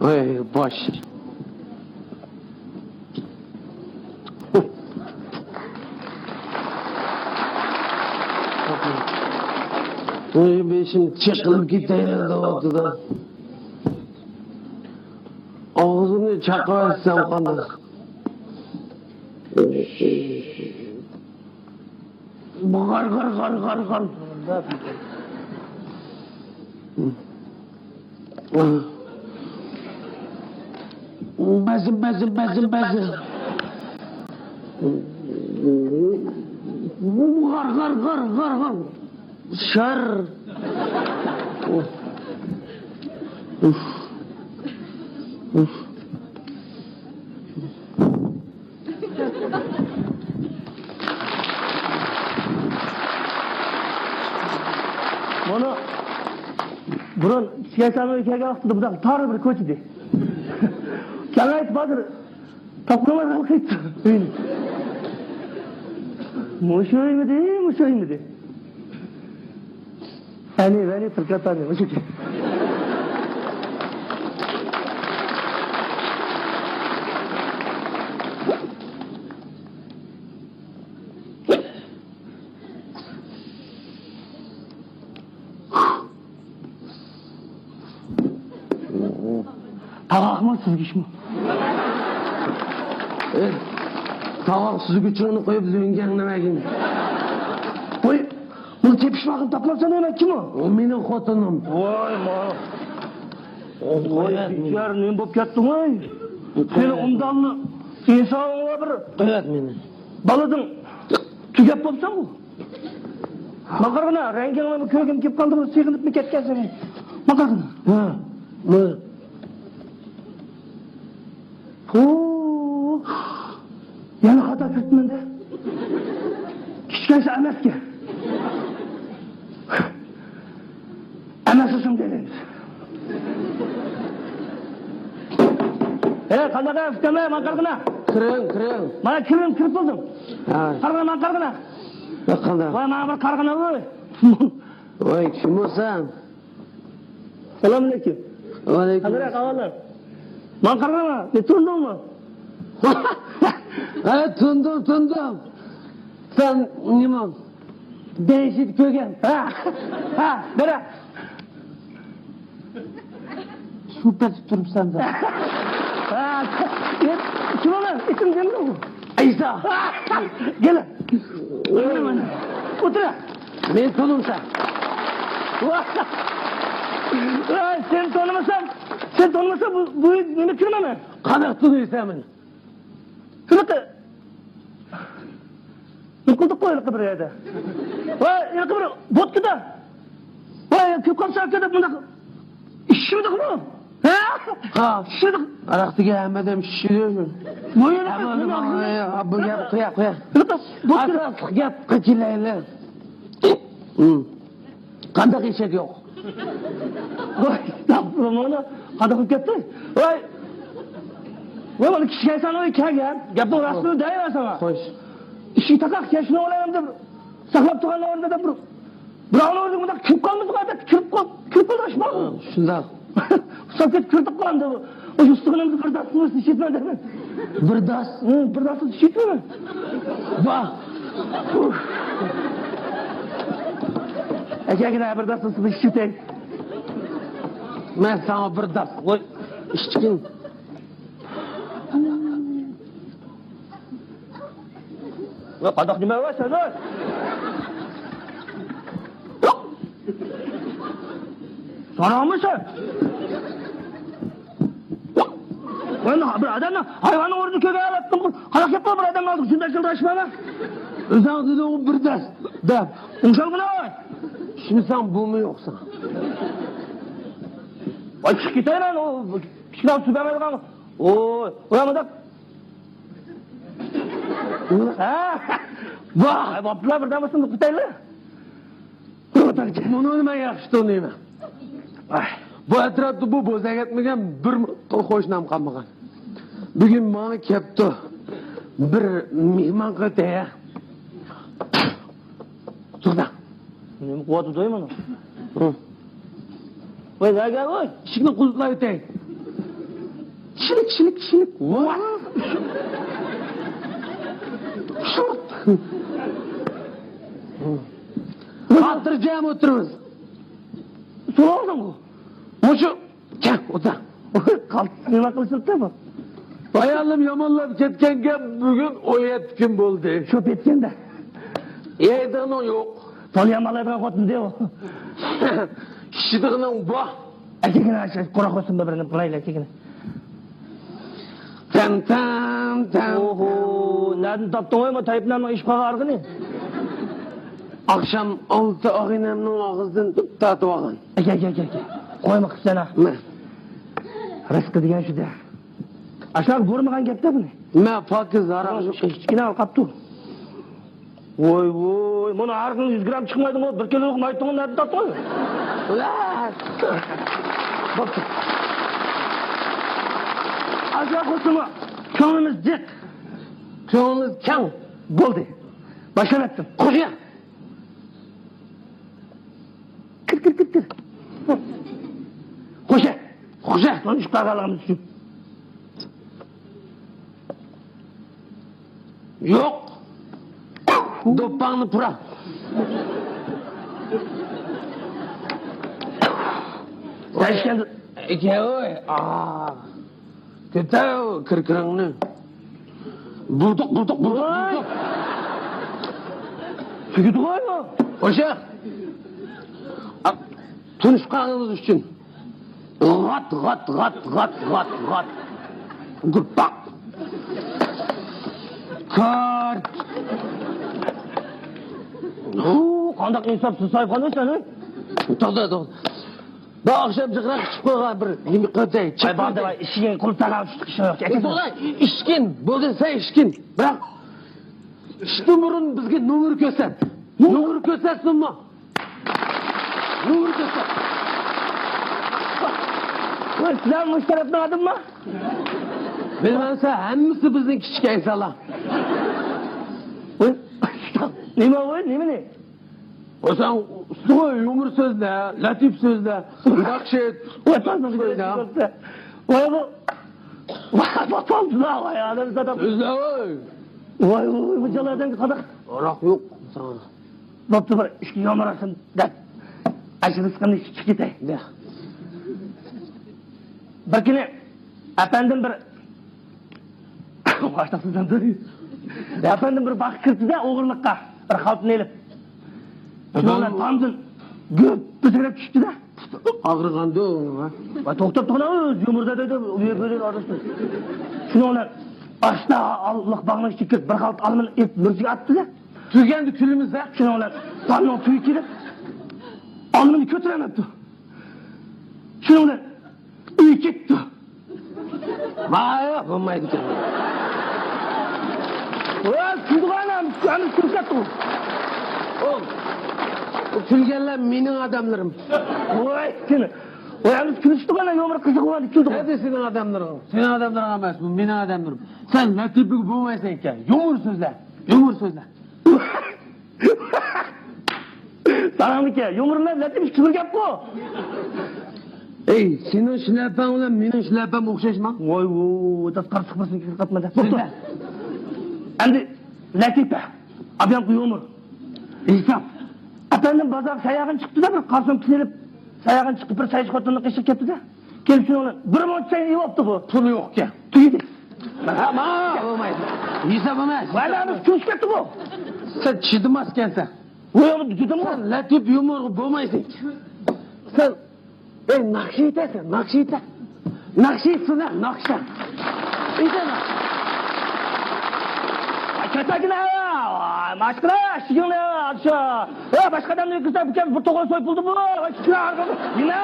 Ey boş. Ben şimdi çıkılıp gideyim de ortada. Ağzını çakıversem kandık. Gar. Bezim. Gar. Şar. Bunu burun şeytanın ülkeye aktı buradan tarih bir koçuydu. Kemayet badır taplamaz kalkıttı. Muşoy mıydı? Beni tırkatanı, muşoy. Tağakmı süzgüç mü? Tağak süzgüçünü koyup züngenlemegin. Oy, bunu tepişmağın taplamsan hemen kim o? O benim xotunum. Vay ma. Oy, yarın ne bop yattın oy. Seni umdanlı insanlığa bir... Evet meni. Baladın tügep bopsan bu. Makargına, rengin köygüm kep kaldı mı, sekinip mi ketken seni? Makargına. Ha, mı? Yani hata kürtmende. Kişkesi emeske. Emesisim dediniz. Kandaka üsteme makargına. Kırın. Bana kırıp buldum. Ha. Kargına makargına. Bakın. Vay bana bir kargına oy. Oy kim olsan? Selamünaleyküm. Aleyküm. Hazır kavallar. Makargına mı? Ne tundun mu? Evet tundum. Sen nimam? Değişik kögen. Böyle. Şüphe tuturum senden. Kim olan? İsim değil mi bu? İsa. Gel. Otur. Ben tanımsam. Sen tanımasan bu beni kırma mı? Kanak tutuyorsan beni. Kırıkı. Yıkıldık koyalım bir yerde. Vay yıkı bir bot da. Vay kökam sarkıda bunda. İşimi de kırma. Ha. Şurada. Araktı gelmeden şişiriyor mu? Bu yere Bu yap kıyak. Kırıkı. Asas yap kıçılayla. Kandak içek yok. Vay yaptım onu. Hadi hükümetti. Vay bana kişiye sana o hikaye gel. Yaptım rastını değil sana. Hoş. İşi takak yaşını olayım da saklap tuğanın orada da bırak. Bırakın orada bunda kürp kalmadı gayet. Kürp kaldı aşma. Şundan. Soket kürtüp kaldı bu. O üstüğünümüzü kırdasını işitmedi mi? Birdas. Bırdasını işitmedi mi? Bak. Ekegine bırdasını işitmedi. Ben sana birdas. Oy. İşçikin. Kadak nime var sen lan? Sana mı sen? Ben bir adamla hayvanı orada köye alattım. Kadak yapma bir adam aldık. Şundan şıldaşma lan. Özden dedi o birdas. Da. Uşal mı ne var? Şimdi sen bu mu yoksa? Vay çık git lan o. Çıkan süpermedik ama. Oy. Uyamadık. Vah! Vaplar birden basın kutayla. Bunu nime yaxshi tanıyman. Bu etrafda bu bo'zak etmagan bir qo'shnam qolmagan. Bugun menga kelibdi. Bir mehmon qildi. To'xta. Nima quvvat o'tayman? Voy, gel. Eshikni qulflab o'tay. Kişilik. What? Short. Hatırcam oturuz. Sola oldun mu? Muşu. Gel otur. Nima qilishibdi bu? Ayağım yamanlab ketkenga bugün o yetkin buldu. Şöp etkende. Yerden o yok. Tolyamaladigan xotin de o. Kişidiginin bu. Erkekine qora qo'ysin birini qilaylik erkekine. Tan. Oho, nereden tapdın oy mu? Tayyip'le iş pagargı ne? Akşam 6 ağinamның ağızdan tatып algan. Gel. Koyma kız sana. Men, Rızkı diyen şu de. Aşağı vurmagan gepte bu ne? men pakiz arak Kichkina al kaptu. Voy, bunu arqın 100 gram çıkmaydın o. Bir kilo maytığın nerede tatlı oy? Bak. Aşağı koşuma. Köngümüz dik. Köңіңіз кәң. Boldu. Baştan ettim. Koşa. Kır. Koşa. Son iş kagalağımız için. Yok. Doppağını pura. Sen işkendin. Oy. Kötü o kırkırını. Bulduk. Sügüdü koy mu? Koşa. Tunuşkanınız için. Gat. Gırpak. Kart. Kandak insapsız sayfanı sen he? To'xta. Bu akşam çıkırak çıkıp koygan bir nima qilay. Ay bana da işin kul takam çıkışı yok. To'xta, ishkin, bo'ldi sen ishkin. Biroq ishdan burun bizga nomer ko'rsat. Nomer ko'rsatsinmi? Nomer ko'rsat. Sen müşterifini adın mı? Bilmemse hammasi bizning kichik aysalar. Nima ne? O sen yumur sözle, latif sözle, nakşet. Vay bu. Bataldı da vay adam zaten. Sözle oy. Vay bu calardan kadak. Orak yok sana. Baktı var işki yamarasın da. Aşırı sıkıntı çıkıtay. De. Bir kere efendim bir başlasından duruyor. Efendim bir bak kırdı da oğurlukka. Bir haltın elip. Şuna tamdın. Göp bitirip düştü da. Ağrıgandı o. Vay toktop toğuna yumurda dedi. Böyle arasın. Şuna ona başta Allah bağına çıkıp bir halt alımın et mürcüge attı da. Tüygendi külümüzde. Şuna ona tanrı tüy kirip alımını kötüremepti. Şuna ona üy gitti. Vay olmaydı ki. Vay küldü anam. Anam kürsetti o. Oğlum. O tülgenler benim adamlarım. Vay seni. Vay anam kürüştü bana yomur kızı kovadı küldü. Hadi senin adamların. Senin adamların emas bu benim adamlarım. Sen latiflik bulmaysan iken. Yumur sözle. Sana mı ki? Yumurlar latif küfür gap bu. Ey senin şlapan ulan benim şlapam okşaşma. Vay das karşı çıkmasın küfür katmadı. Sözle. Endi latife. Abiyam yumur. İnsaf. Efendim bazar sayağın çıktı da bir karşım pisilip sayağın çıktı bir sayış kotunun kışık yaptı da. Gelsin onu. Bir mont sayın iyi oldu bu. Pulu yok ki. Tüydi. Ama olmaydı. Hesap emas. Vay anam küş yaptı bu. Sen çiğdemezken sen. Vay onu düzdün mü? Sen latif yumur bulmaysan. Sen nakşiytesin. Nakşiyetsin ha nakşa. İşte nakşa. Kötekine ya. Maşkına şişkinle aşağı. Ya başka adamın kızlar bir kez bu toğun soypuldu bu. Şişkine argında. Yine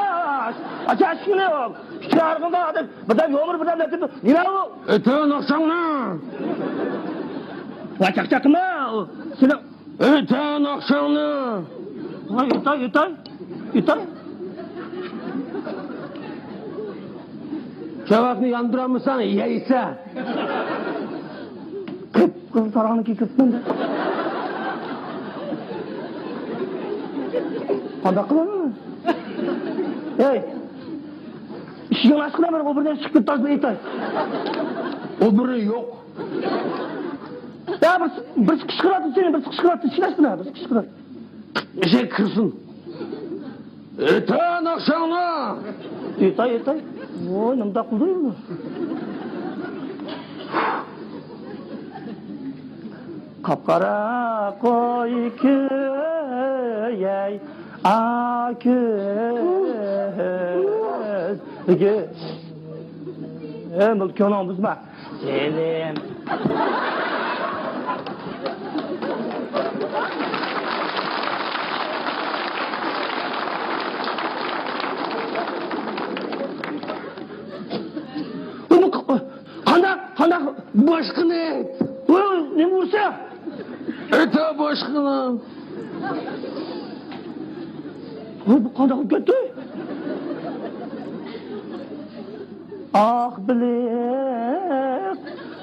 aşağı şişkine yok. Şişkine argında adı. Bir de yomur bir de latif. Yine o. Öte nakşan ne? Vay çak mı? Seni. Öte nakşan ne? Vay yutay. Kebapını yandıramırsan yiyse. Kız tarağını ki kısmında. Kanda kılar mı? Hey. İşin aşkına bana o birden çıkıp tarzı eğitay. O biri yok. Ya bir kışkıratı seni, bir kışkıratı. Şilaştın ha, bir kışkıratı. Eşek kırsın. Eten akşamına. Eğitay. Oy, nimda kıldıyım mı? Kapkara koy köy, a köz. Mülk yolunu buzma. Selim. Kandak. Başkını et. Ne vursa? Ete başkını. Bu kandak kötü. Ah bilek,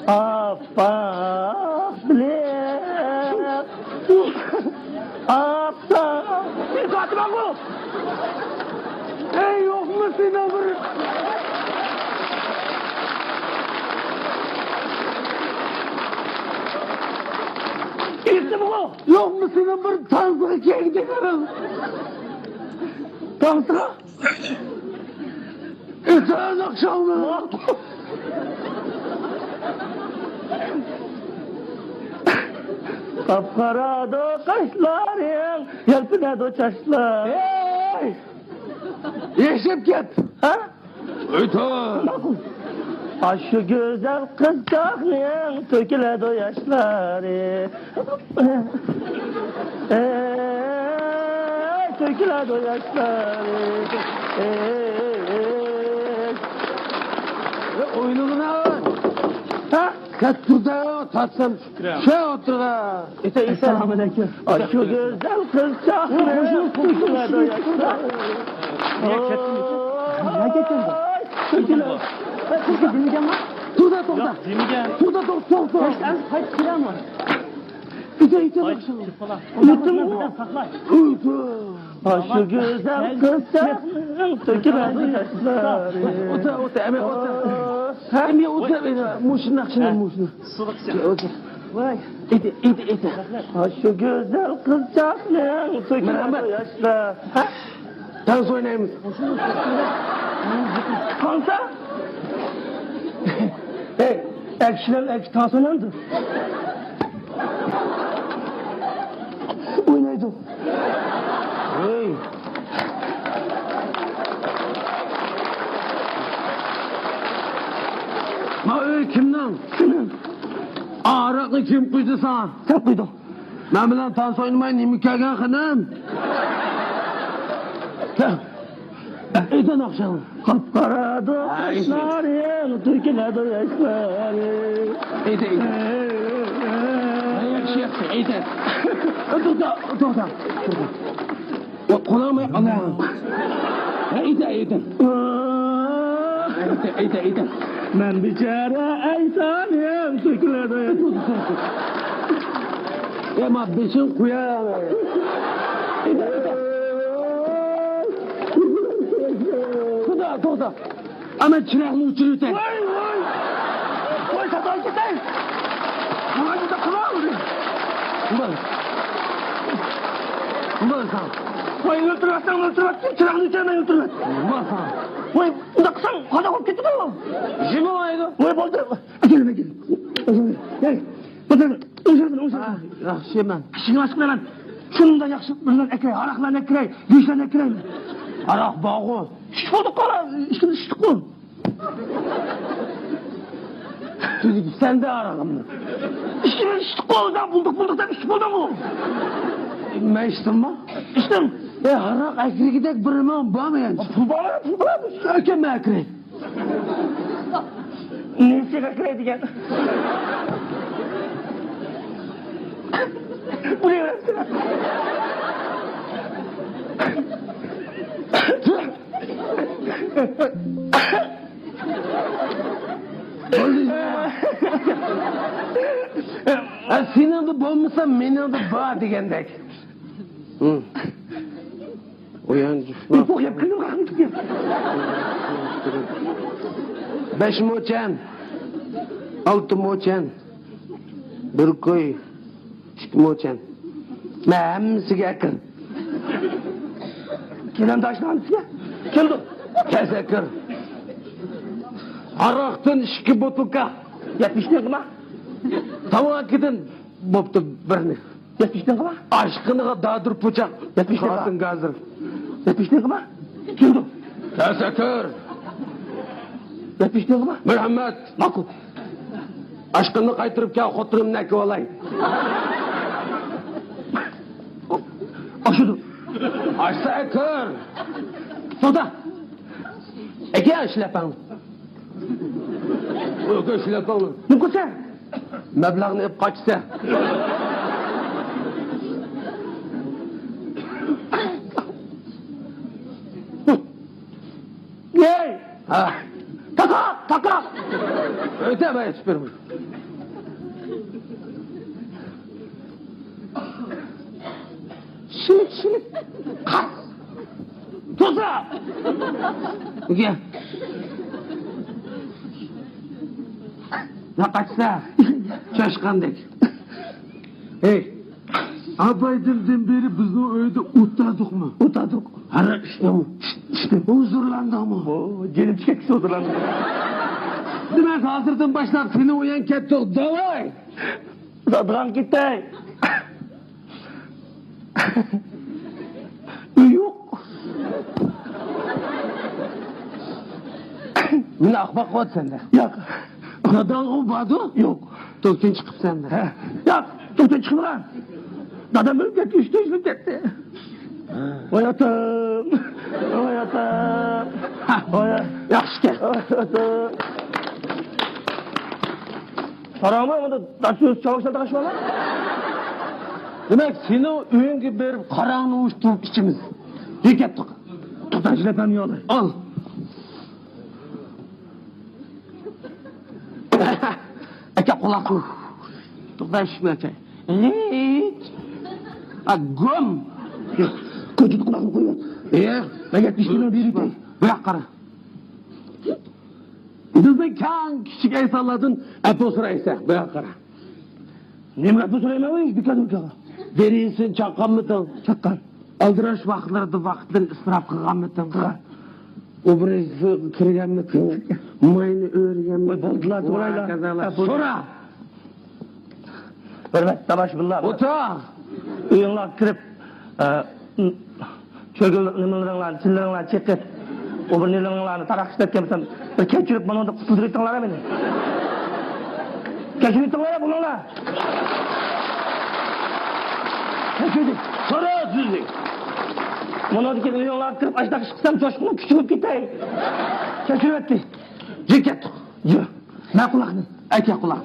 afak bilek, afak. Bir katma bu. Ey yok mu senin bir? İlkti bu. Yok mu senin bir tanzığı kendilerim? Tanrı. Eten akşamına. Kapkara da kaşların, yelpine de çaşlar. Hey! Yeşip git. Ha? Eten. Ay şu güzel kızcağın töküledi o yaşları. Töküledi o yaşları. Oyununu ne var? Ha? Kattırda tatsam. Şey otur ha. Selamünaleyküm. Ay şu güzel kızcağın töküledi o yaşları. Ne getirdin? Töküledi. Çünkü dinleyeceğim lan. Tuda. Dinleyeceğim. Tuda. Kaç kira mı? İte Ay akşamına. çıpala. Unuttum mu? Buradan sakla. Ay şu güzel kızcağın töküledi o yaşları. Otur. Emin otur. Emin otur. Muşun akşamına muşun. Suluk sen. Otur. Vay. İte. Ha şu güzel kızcağın töküledi o yaşlar. Ha? Dans oynayayım. Kanka. Hey, ekşiler tansiyonlandı. Oynaydım. Hey. Ma öyle kimden? Arakı kim kuydu sana? Sen duydun. Ben bilen dans oynamayın nimikagen hanım. Eden akşam. Kapkara da kaşların, töküledi o yaşları. Ede. Ayak yakşı. Ede. Dur da. Kulağıma Allah'ım. Ede. Ede. Ben biçare eytanım, töküledi o yaşları. Ama beşin kuya. Tuda. Ama çırağını uçurursan. Vay satay gitay. Ulan bir de kulağı mı? Ulan sana. Vay öldürmezsen, çırağını içeriden öldürmez. Ulan sana. Vay bıraksan, hadi olup gitti mi? Jimi oydu. Vay boldu. Gelin. Gel. Bakın, özürdün. Yaxşı ben. Kişinin aşkına lan. Şunun da yakşı, bundan ekrey, araklan ekrey, güçlen ekrey. Arak bağı. Şiş olduk kala, işkini şiştik kol. Çocuk sen de arakımda. İşkini şiştik kol, da bulduk da şiş oldu mu? Ben içtim mi? İçtim. Arak ekri gidek birime bağmayan. Pul bağlı. Ökeme ekri. Neyse ekrey diyen. Bu ne öğretsin? Senin de boğmasa benim de bağ degandek. Uyan Bir düşman. bok yap kıyım kalkın gidiyor. 5 moçan. 6 moçan. 1 koy. 2 moçan. Ben hemmisiga kir. Kelam taşlandı ya. Keldi. Kese kir. Aroqdan 2 botilka. 70 ne kıma? Tavakidan bo'pti birni. 70 ne kıma? Aşkınıga dadır poçaq. 70 ne Xotin gazir. 70 ne kıma? Keldi. Kese kir. 70 ne kıma? Muhammad. Makul. Aşkını qaytırıp kel xotinimni akib olay. Aşıdı. Açsa kir. Soda. Eke işlepan. Eke işlepan. Ne kısa? Meblağını hep kaçsa. Yey. Ha. Taka. Öte ben süpürmüş. Şilik. Kalk. Toza. Gel. Ne kaçsa? Şaşkandek. Hey. Abaydımdan beri bizim öyde utadık mı? Utadık. Hara işte mi? İşte huzurlandık mı? Oo, gelim çekti odurandı. Demek hazırdan başlar seni uyan kettik. Davay. Zadran gitti. Yok. Meni ahbaq qilib senda. Yok. Dadang badu? Yok. To'kdan chiqib senda. He. Yok. Tutun çıkma. Dadam ölüp gitti. Üstü üzülüp gitti. Hayatım. Hayatım. Yaxshi kel. Hayatım. Sarama mı? Daşıyoruz çavuşlarda kaçma lan. Demek seni uyunga berib qarangni uyushtirib ichimiz. Ketdik. To'xtashlar ham yo'q. Al. Aka quloqni. To'xtashmi aka? Gom. Ko'chib quloqni qo'yib. Ben 70 milyon bir idi. Bırak kara. Bizden kan küçük ay salladın, epo sıraysa. Bırak kara. Nima bu so'rayman o'ying dikkat o'chaga. Derinsin çakan mıdın? Chaqqan. Aldıraş vaxtlarda vaxtdan ısraf kılgan mıdın? O birisi kirgen mıdın? Mayını öğrengen mıdın? Boldular, to'g'raylar. Sonra. Hurmat tamash billah. Ota. Uyingga kirib, cho'g'il nimalaringlarni, chillaringlarni cheqib, o bir nilaringlarni taraqib ketgansan, bir kechirib mana unda qutuldirib tinglar meni. Kechirib tinglar bunlar. Kechirib. Sonra düzlük. Mana unda uyingga kirib, ashtaqa chiqsam, jo'shqin kuchib ketay. Kechirib etdi. Ceket. Yo. Ma quloqni. Aka kulak.